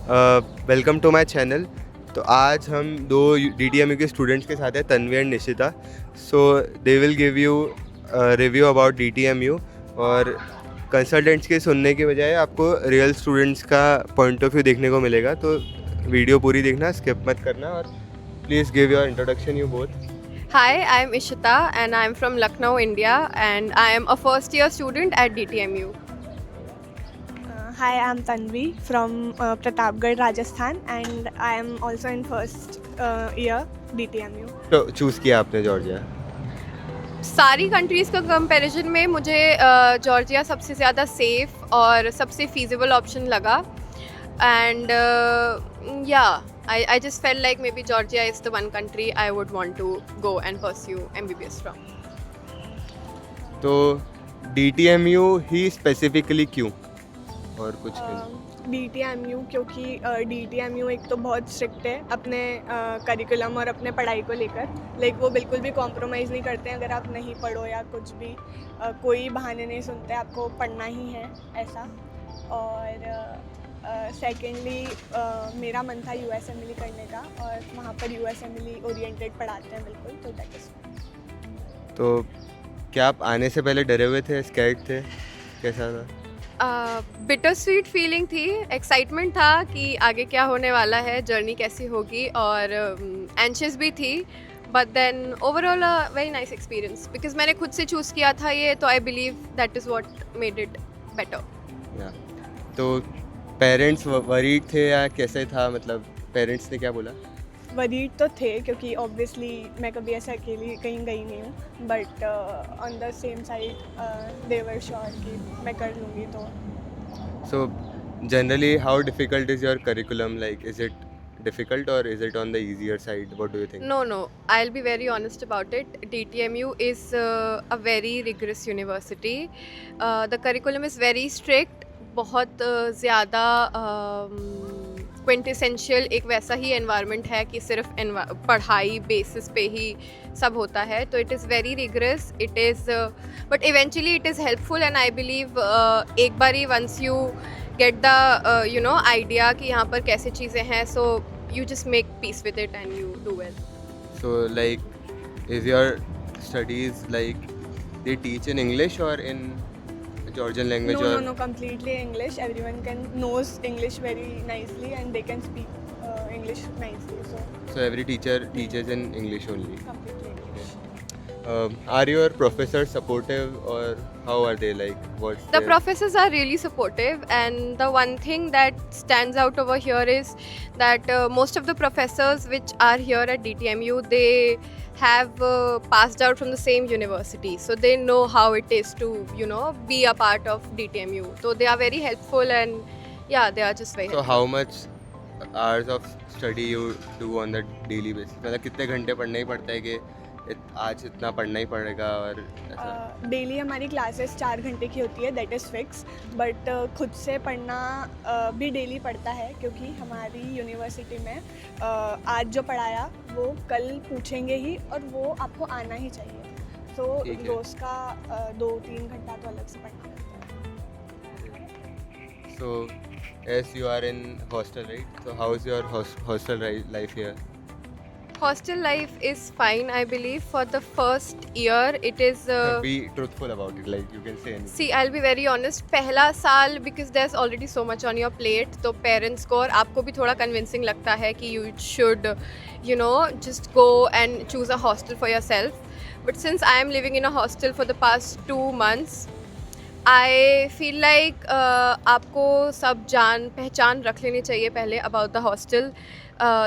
Welcome to my channel. तो आज हम दो DTMU के स्टूडेंट्स के साथ हैं, Tanvi and Nishita. So they will give you review about DTMU, और कंसल्टेंट्स के सुनने के बजाय आपको रियल स्टूडेंट्स का पॉइंट ऑफ व्यू देखने को मिलेगा। तो वीडियो पूरी देखना, स्किप मत करना, और please give your introduction you both. Hi, I'm Ishita and I'm from Lucknow, India, and I am a first year student at DTMU. Hi, I'm Tanvi from Pratapgarh, Rajasthan, and I am also in first year DTMU. तो choose किया आपने Georgia. सारी countries का comparison में मुझे Georgia सबसे ज़्यादा safe और सबसे feasible ऑप्शन लगा, and I just felt like maybe Georgia is the one country I would want to go and pursue MBBS from. तो DTMU ही स्पेसिफिकली क्यों, और कुछ नहीं? DTMU क्योंकि DTMU एक तो बहुत स्ट्रिक्ट है अपने करिकुलम और अपने पढ़ाई को लेकर। लाइक वो बिल्कुल भी कॉम्प्रोमाइज़ नहीं करते हैं। अगर आप नहीं पढ़ो या कुछ भी कोई बहाने नहीं सुनते, आपको पढ़ना ही है ऐसा। और सेकेंडली मेरा मन था USMLE करने का, और वहाँ पर USMLE ओरिएंटेड पढ़ाते हैं बिल्कुल, तो दैट इज़। तो क्या आप आने से पहले डरे हुए थे, स्कैर्ड थे, कैसा था? बिटर स्वीट फीलिंग थी, एक्साइटमेंट था कि आगे क्या होने वाला है, जर्नी कैसी होगी, और एंशियस भी थी, but then overall a very nice experience, because मैंने खुद से चूज़ किया था ये, तो I believe that is what made it better. या तो पेरेंट्स वरीड थे या कैसे था, मतलब पेरेंट्स ने क्या बोला? वरीड तो थे, क्योंकि ऑब्वियसली मैं कभी ऐसे अकेली कहीं गई नहीं हूँ, but on the same side they were sure कि मैं कर लूँगी। तो so generally how difficult is your curriculum, like is it difficult or is it on the easier side? What do you think? No, I'll be very honest about it. DTMU is a very rigorous university. The curriculum is very strict. बहुत ज़्यादा quintessential एक वैसा ही environment है कि सिर्फ पढ़ाई basis पे ही सब होता है, तो it is very rigorous, it is but eventually it is helpful, and I believe एक बार ही once you get the idea कि यहाँ पर कैसे चीज़ें हैं, सो you just make peace with it and you do well. So like, is your studies like they teach in English or in Georgian language? No, completely English. Everyone knows English very nicely and they can speak English nicely. So every teacher teaches in English only. Completely English. Are your professors supportive, or how are they, like what's The professors are really supportive, and the one thing that stands out over here is that most of the professors which are here at DTMU, they have passed out from the same university, so they know how it is to be a part of DTMU, so they are very helpful, and yeah, they are just very So helpful. how much hours of study you do on the daily basis? मतलब कितने घंटे पढ़ना ही पड़ता है कि आज इतना पढ़ना ही पड़ेगा, और ऐसा? डेली हमारी क्लासेस 4 घंटे की होती है, दैट इज़ फिक्स, बट खुद से पढ़ना भी डेली पड़ता है, क्योंकि हमारी यूनिवर्सिटी में आज जो पढ़ाया वो कल पूछेंगे ही, और वो आपको आना ही चाहिए। तो ठीक है। रोज़ का 2-3 घंटा तो अलग से पढ़ना पड़ता है। So as you are in hostel, right? So how is your hostel life here? Hostel life is fine, I believe. For the first year it is Be truthful about it, like you can say anything. See, I'll be very honest. पहला साल because there's already so much on your plate, तो parents को और आपको भी थोड़ा convincing लगता है कि you should just go and choose a hostel for yourself. But since I am living in a hostel for the past 2 months, I feel like आपको सब जान पहचान रख लेनी चाहिए पहले about the hostel,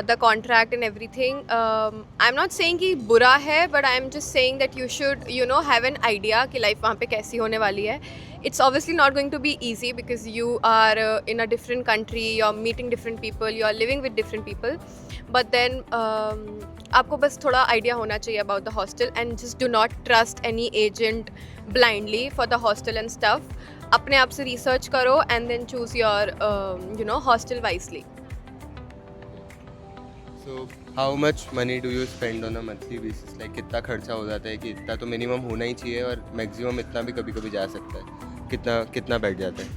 the contract and everything. I'm not saying कि बुरा है, but I'm just saying that you should have an idea कि life वहाँ पे कैसी होने वाली है. It's obviously not going to be easy because you are in a different country, you're meeting different people, you're living with different people. But then आपको बस थोड़ा idea होना चाहिए about the hostel, and just do not trust any agent blindly for the hostel and stuff. अपने आप से research करो and then choose your hostel wisely. So how much money do you spend on a monthly basis? Like कितना खर्चा हो जाता है कि इतना तो मिनिमम होना ही चाहिए, और मैक्सिमम इतना भी कभी कभी जा सकता है, कितना बैठ जाता है?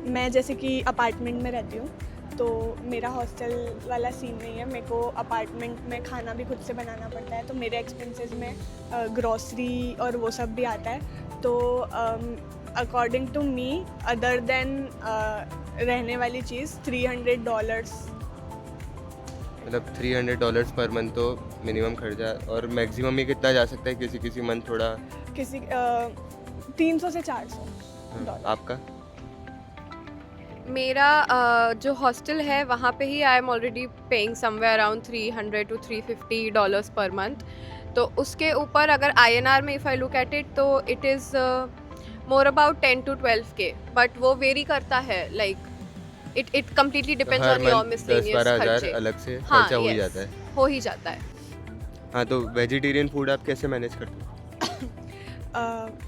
मैं जैसे कि अपार्टमेंट में रहती हूँ, तो मेरा हॉस्टल वाला सीन नहीं है। मेरे को अपार्टमेंट में खाना भी खुद से बनाना पड़ता है, तो मेरे एक्सपेंसेस में ग्रॉसरी और वो सब भी आता है। तो according to me, other than रहने वाली चीज़ $300, मतलब $300 पर मंथ तो मिनिमम खर्चा, और मैक्सिमम ही कितना जा सकता है किसी किसी मंथ थोड़ा? किसी 300 से 400 डॉलर। आपका? मेरा जो हॉस्टल है वहाँ पे ही I am already paying somewhere around $300 to $350 per month. तो उसके ऊपर अगर INR में if I look at it तो it is more about 10 to 12K, but वो वेरी करता है, लाइक इट कम्प्लीटली डिपेंड्स हर ऑन योर मंथ मिसलेनियस 10-12 हज़ार खर्चे। अलग से हाँ, खर्चा हो ही yes, जाता है। हो ही जाता है। हाँ, तो वेजिटेरियन फूड आप कैसे मैनेज करते हो?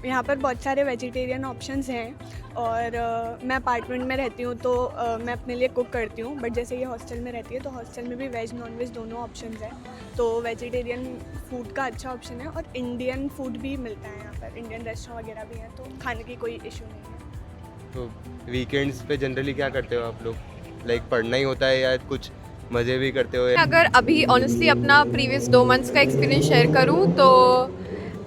यहाँ पर बहुत सारे वेजिटेरियन ऑप्शंस हैं, और मैं अपार्टमेंट में रहती हूँ तो मैं अपने लिए कुक करती हूँ। बट जैसे ये हॉस्टल में रहती है तो हॉस्टल में भी वेज नॉन वेज दोनों ऑप्शंस हैं, तो वेजिटेरियन फूड का अच्छा ऑप्शन है। और इंडियन फूड भी मिलता है यहाँ पर, इंडियन रेस्टोरेंट वगैरह भी हैं, तो खाने की कोई इशू नहीं है। तो वीकेंड्स पे जनरली क्या करते हो आप लोग? लाइक पढ़ना ही होता है या कुछ मज़े भी करते हो? अगर अभी ऑनेस्टली अपना प्रीवियस 2 मंथ्स का एक्सपीरियंस शेयर करूँ तो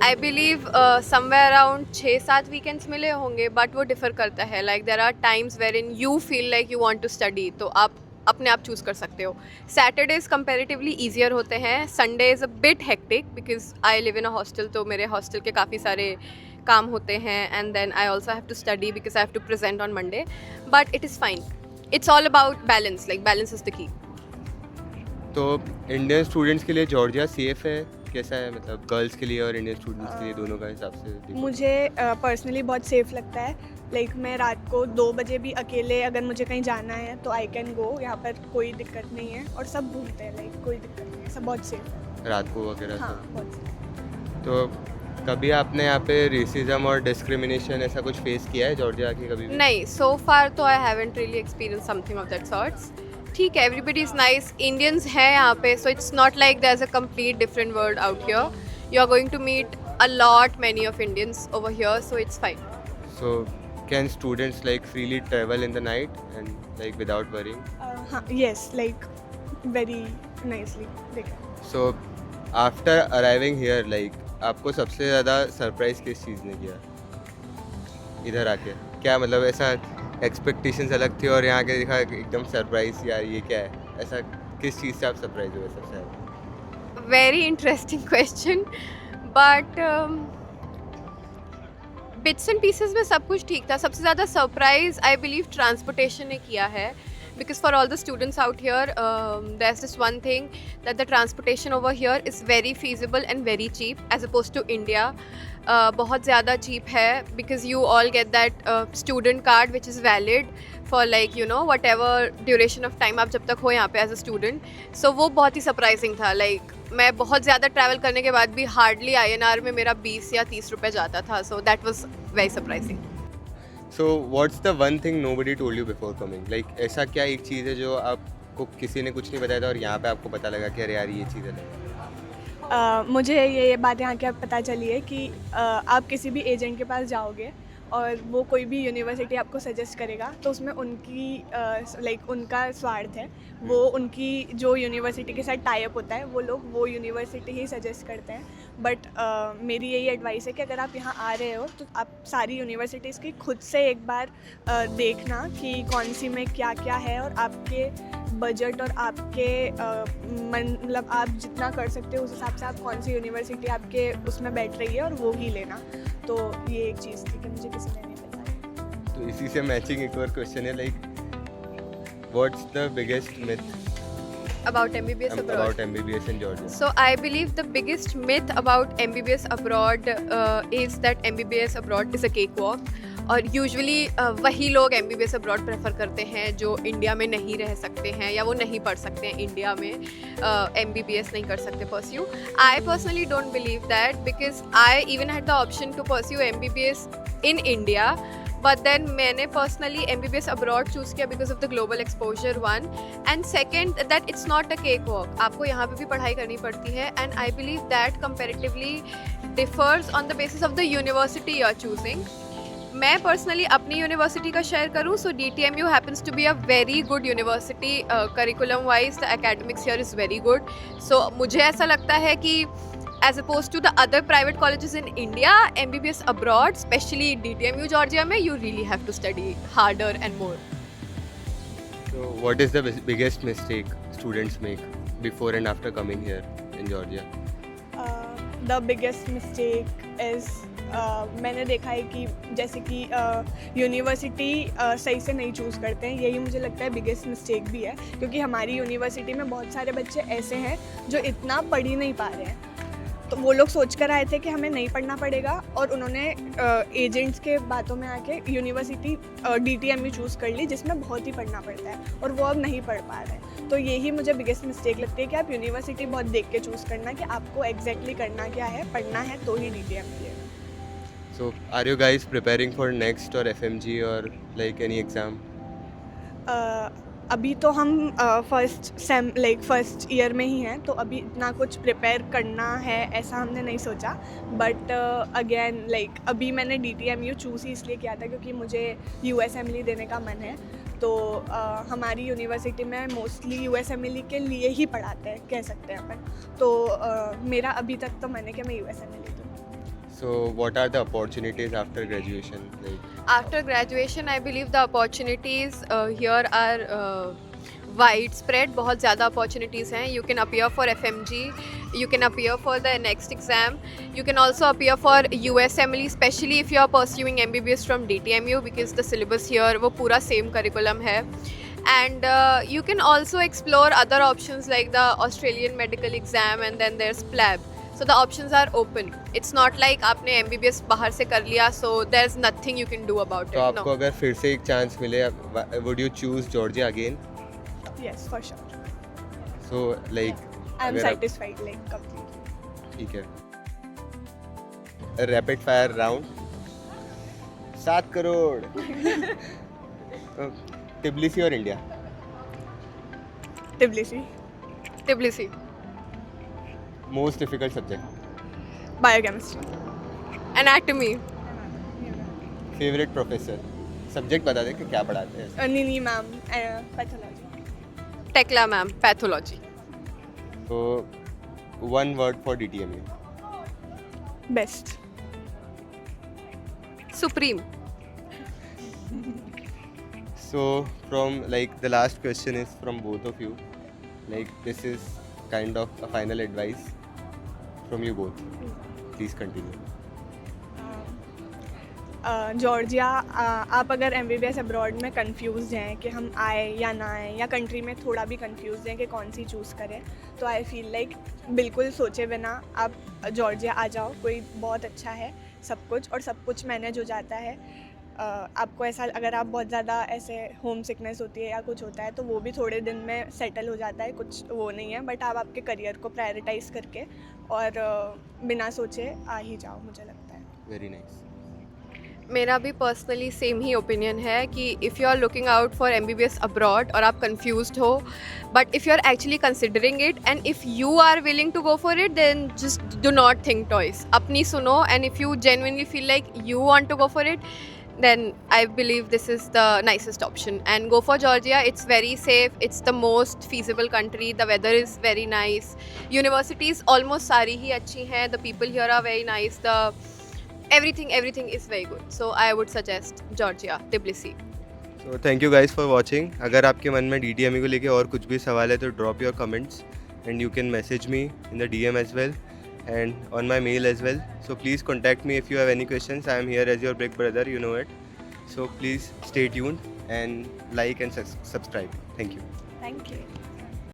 I believe somewhere around 6-7 weekends मिले होंगे, बट वो डिफर करता है। Like there are times where in you feel like you want to study, तो आप अपने आप चूज़ कर सकते हो। सैटरडेज कंपेरेटिवली ईजियर होते हैं, Sunday is a bit hectic because I live in a hostel, तो मेरे हॉस्टल के काफ़ी सारे काम होते हैं, and then I also have to study because I have to present on Monday, but it is fine. It's all about balance, like balance is the key. तो Indian students के लिए जॉर्जिया सेफ है? कैसा है, मतलब girls के लिए और इंडियन स्टूडेंट्स के लिए दोनों का हिसाब से देखो? मुझे पर्सनली बहुत सेफ़ लगता है। लाइक मैं रात को 2 बजे भी अकेले अगर मुझे कहीं जाना है तो आई कैन गो, यहाँ पर कोई दिक्कत नहीं है, और सब घूमते हैं, लाइक कोई दिक्कत नहीं है, सब बहुत सेफ है। रात को वगैरह? हाँ, बहुत safe। तो कभी आपने यहाँ पे रेसिज्म और डिस्क्रिमिनेशन ऐसा कुछ फेस किया है जॉर्जिया के कभी भी? नहीं, सो फार तो I haven't really experience something of that sorts. ठीक है, एवरीबडी इज़ नाइस, इंडियंस हैं यहाँ पे, so it's not like there is a complete different world out here. You are going to meet a lot many of Indians over here, so it's fine. So can students like freely travel in the night and like without worrying? हाँ, yes, like very nicely देखा। So after arriving here, like आपको सबसे ज़्यादा surprise किस चीज़ ने किया इधर आके? क्या मतलब ऐसा एक्सपेक्टेशंस अलग थी और यहाँ के देखा एकदम सरप्राइज, यार ये क्या है? ऐसा किस चीज़ से आप सरप्राइज हुए सबसे ज़्यादा? Very interesting question, but bits and pieces में सब कुछ ठीक था। सबसे ज़्यादा सरप्राइज आई बिलीव ट्रांसपोर्टेशन ने किया है, because for all the students out here, there's this one thing that the transportation over here is very feasible and very cheap as opposed to India. बहुत ज़्यादा cheap है because you all get that student card which is valid for like you know whatever duration of time आप जब तक हो यहाँ पे as a student. So वो बहुत ही surprising था। Like मैं बहुत ज़्यादा ट्रैवल करने के बाद भी हार्डली INR में मेरा 20 या 30 रुपये जाता था, so that was very surprising. So what's the one thing nobody told you before coming? Like ऐसा क्या एक चीज़ है जो आपको किसी ने कुछ नहीं बताया था और यहाँ पे आपको पता लगा कि अरे यार ये चीज़ है? मुझे ये बात यहाँ क्या पता चली है कि आप किसी भी एजेंट के पास जाओगे और वो कोई भी यूनिवर्सिटी आपको सजेस्ट करेगा तो उसमें उनकी लाइक उनका स्वार्थ है, वो उनकी जो यूनिवर्सिटी के साथ टाई अप होता है वो लोग वो यूनिवर्सिटी ही सजेस्ट करते हैं। बट मेरी यही एडवाइस है कि अगर आप यहाँ आ रहे हो तो आप सारी यूनिवर्सिटीज़ की खुद से एक बार देखना कि कौन सी में क्या क्या है, और आपके बजट और आपके मतलब आप जितना कर सकते हो उस हिसाब से आप कौन सी यूनिवर्सिटी आपके उसमें बैठ रही है और वो ही लेना। तो ये एक चीज़ थी कि मुझे किसी ने नहीं बताया। तो इसी से मैचिंग एक और क्वेश्चन है, like what's the biggest myth About MBBS abroad. about MBBS in Georgia? So I believe the biggest myth about MBBS abroad is that MBBS abroad is a cakewalk. और यूजुअली वही लोग MBBS abroad prefer करते हैं जो India में नहीं रह सकते हैं या वो नहीं पढ़ सकते हैं इंडिया में, MBBS नहीं कर सकते pursue. I personally don't believe that because I even had the option to pursue MBBS in India. But then मैंने personally MBBS abroad choose किया because of the global exposure one, and second that it's not a cakewalk. आपको यहाँ पे भी पढ़ाई करनी पड़ती है, and I believe that comparatively differs on the basis of the university you are choosing. मैं पर्सनली अपनी यूनिवर्सिटी का शेयर करूँ, so DTMU happens to be a very good university. Curriculum wise the academics here is very good. So मुझे ऐसा लगता है कि as opposed to the other private colleges in India, MBBS abroad, specially DTMU Georgia में, you really have to study harder and more. So what is the biggest mistake students make before and after coming here in Georgia? The biggest mistake is मैंने देखा है कि जैसे कि university सही से नहीं चूज़ करते हैं. यही मुझे लगता है बिगेस्ट मिस्टेक भी है, क्योंकि हमारी यूनिवर्सिटी में बहुत सारे बच्चे ऐसे हैं जो इतना पढ़ ही नहीं पा रहे हैं. तो वो लोग सोच कर आए थे कि हमें नहीं पढ़ना पड़ेगा, और उन्होंने एजेंट्स के बातों में आके यूनिवर्सिटी DTMU चूज़ कर ली, जिसमें बहुत ही पढ़ना पड़ता है, और वो अब नहीं पढ़ पा रहे हैं. तो यही मुझे बिगेस्ट मिस्टेक लगती है कि आप यूनिवर्सिटी बहुत देख के चूज़ करना कि आपको एग्जैक्टली करना क्या है, पढ़ना है तो ही DTMU लेना. So are you guys preparing for next or FMG or like any exam? अभी तो हम फर्स्ट ईयर में ही हैं, तो अभी इतना कुछ प्रिपेयर करना है ऐसा हमने नहीं सोचा. बट अगेन अभी मैंने DTMU चूज़ ही इसलिए किया था क्योंकि मुझे USMLE देने का मन है. तो हमारी यूनिवर्सिटी में मोस्टली USMLE के लिए ही पढ़ाते हैं, कह सकते हैं अपन. तो मेरा अभी तक तो मन है कि मैं USMLE दूँ. So what are the opportunities after graduation? Like After graduation, I believe the opportunities here are widespread. बहुत ज़्यादा opportunities हैं. You can appear for FMG, you can appear for the next exam, you can also appear for USMLE, especially if you are pursuing MBBS from DTMU, because the syllabus here वो पूरा same curriculum है. And you can also explore other options like the Australian medical exam, and then there's PLAB. So the options are open. It's not like आपने MBBS बाहर से कर लिया, so there's nothing you can do about तो it. आपको अगर फिर से एक चांस मिले, would you choose Georgia again? Yes, for sure. So like I am अगर आप- satisfied completely. ठीक है. Rapid fire round. 7 करोड़. टिब्लिसी और India? Tbilisi. Tbilisi. Most difficult subject? Biochemistry. Anatomy. Favourite professor? Subject बता दे कि क्या पढ़ाते हैं. Nini ma'am, pathology. Tekla ma'am, pathology. तो one word for DTMU. Best. Supreme. So from like the last question is from both of you. Like this is kind of a final advice from you both. Please continue. Georgia, आप अगर MBBS abroad में confuse हैं कि हम आए या ना आए, या कंट्री में थोड़ा भी कंफ्यूज हैं कि कौन सी चूज़ करें, तो आई फील लाइक बिल्कुल सोचे बिना आप जॉर्जिया आ जाओ. कोई बहुत अच्छा है सब कुछ, और सब कुछ मैनेज हो जाता है. आपको ऐसा, अगर आप बहुत ज़्यादा ऐसे होम सिकनेस होती है या कुछ होता है, तो वो भी थोड़े दिन में सेटल हो जाता है, कुछ वो नहीं है. बट आप आपके करियर को प्रायोरिटाइज़ करके और बिना सोचे आ ही जाओ, मुझे लगता है. Very nice. मेरा भी पर्सनली सेम ही ओपिनियन है कि if you are looking out for MBBS abroad और आप कंफ्यूज्ड हो, but if you are actually considering it and if you are willing to go for it, then just do not think twice. अपनी सुनो, and if you genuinely feel like you want to go for it, then I believe this is the nicest option, and go for Georgia. It's very safe, it's the most feasible country, the weather is very nice, universities almost सारी ही अच्छी हैं, the people here are very nice, the everything is very good. So I would suggest Georgia, Tbilisi. So thank you guys for watching. अगर आपके मन में DTMU को लेके और कुछ भी सवाल है तो drop your comments, and you can message me in the DM as well and on my mail as well. So please contact me if you have any questions. I am here as your big brother, you know it. So please stay tuned and like and subscribe. Thank you. Thank you.